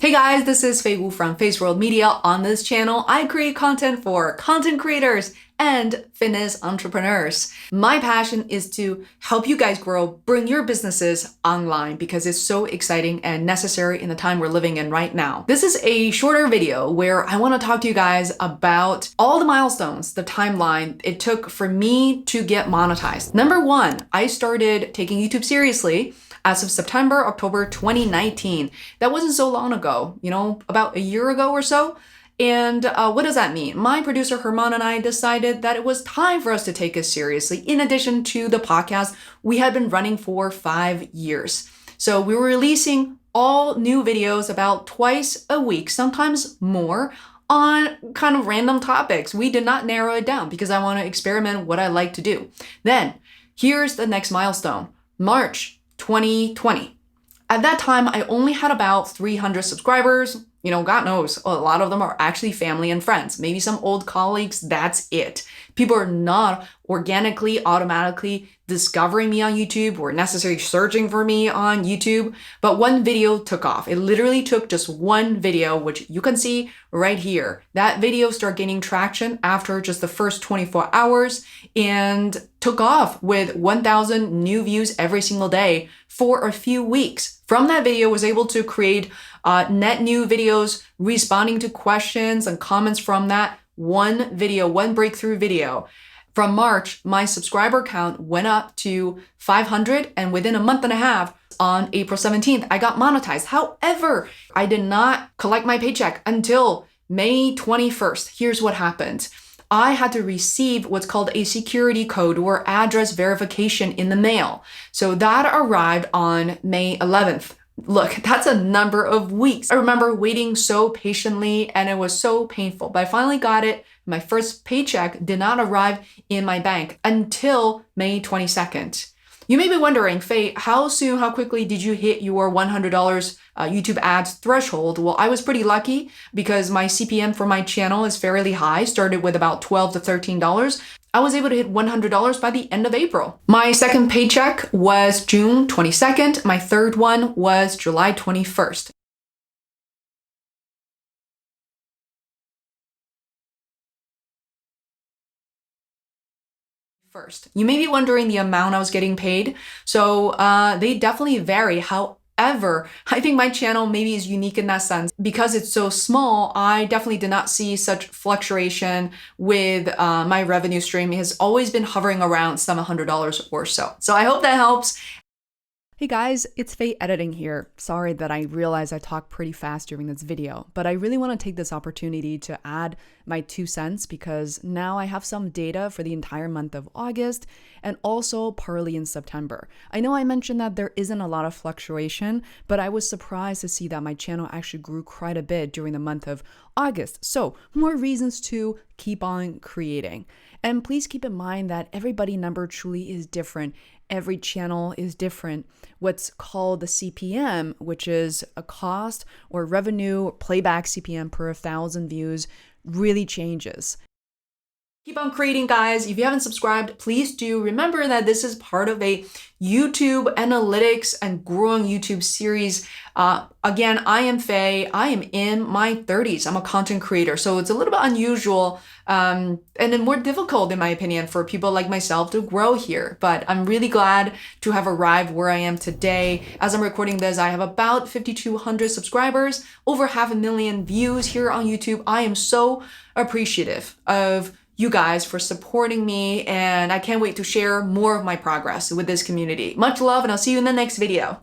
Hey guys, this is Fei from Feisworld Media. On this channel, I create content for content creators and fitness entrepreneurs. My passion is to help you guys grow, bring your businesses online because it's so exciting and necessary in the time we're living in right now. This is a shorter video where I want to talk to you guys about all the milestones, the timeline it took for me to get monetized. Number one, I started taking YouTube seriously as of September, October 2019. That wasn't so long ago, about a year ago or so. And what does that mean? My producer Herman and I decided that it was time for us to take it seriously. In addition to the podcast we had been running for 5 years. So we were releasing all new videos about twice a week, sometimes more, on kind of random topics. We did not narrow it down because I want to experiment what I like to do. Then here's the next milestone, March 2020. At that time, I only had about 300 subscribers. God knows, a lot of them are actually family and friends. Maybe some old colleagues, that's it. People are not organically, automatically discovering me on YouTube or necessarily searching for me on YouTube. But one video took off. It literally took just one video, which you can see right here. That video started gaining traction after just the first 24 hours and took off with 1,000 new views every single day for a few weeks. From that video, I was able to create net new videos responding to questions and comments from that one video, one breakthrough video. From March, my subscriber count went up to 500, and within a month and a half, on April 17th, I got monetized. However, I did not collect my paycheck until May 21st. Here's what happened. I had to receive what's called a security code or address verification in the mail. So that arrived on May 11th. Look, that's a number of weeks. I remember waiting so patiently and it was so painful, but I finally got it. My first paycheck did not arrive in my bank until May 22nd. You may be wondering, Faye, how quickly did you hit your $100 YouTube ads threshold? Well, I was pretty lucky because my CPM for my channel is fairly high, started with about $12 to $13. I was able to hit $100 by the end of April. My second paycheck was June 22nd. My third one was July 21st. You may be wondering the amount I was getting paid. So they definitely vary. However, I think my channel maybe is unique in that sense. Because it's so small, I definitely did not see such fluctuation with my revenue stream. It has always been hovering around some $100 or so. So I hope that helps. Hey guys, it's Faye editing here. Sorry that I realized I talked pretty fast during this video, but I really want to take this opportunity to add my 2 cents because now I have some data for the entire month of August and also partly in September. I know I mentioned that there isn't a lot of fluctuation, but I was surprised to see that my channel actually grew quite a bit during the month of August. So more reasons to keep on creating. And please keep in mind that everybody number truly is different. Every channel is different. What's called the CPM, which is a cost or revenue playback CPM per 1,000 views, really changes. Keep on creating, guys. If you haven't subscribed, please do. Remember that this is part of a YouTube analytics and growing YouTube series. Again, I am Faye. I am in my 30s. I'm a content creator. So it's a little bit unusual and then more difficult, in my opinion, for people like myself to grow here. But I'm really glad to have arrived where I am today. As I'm recording this, I have about 5,200 subscribers, over 500,000 views here on YouTube. I am so appreciative of you guys for supporting me, and I can't wait to share more of my progress with this community. Much love, and I'll see you in the next video.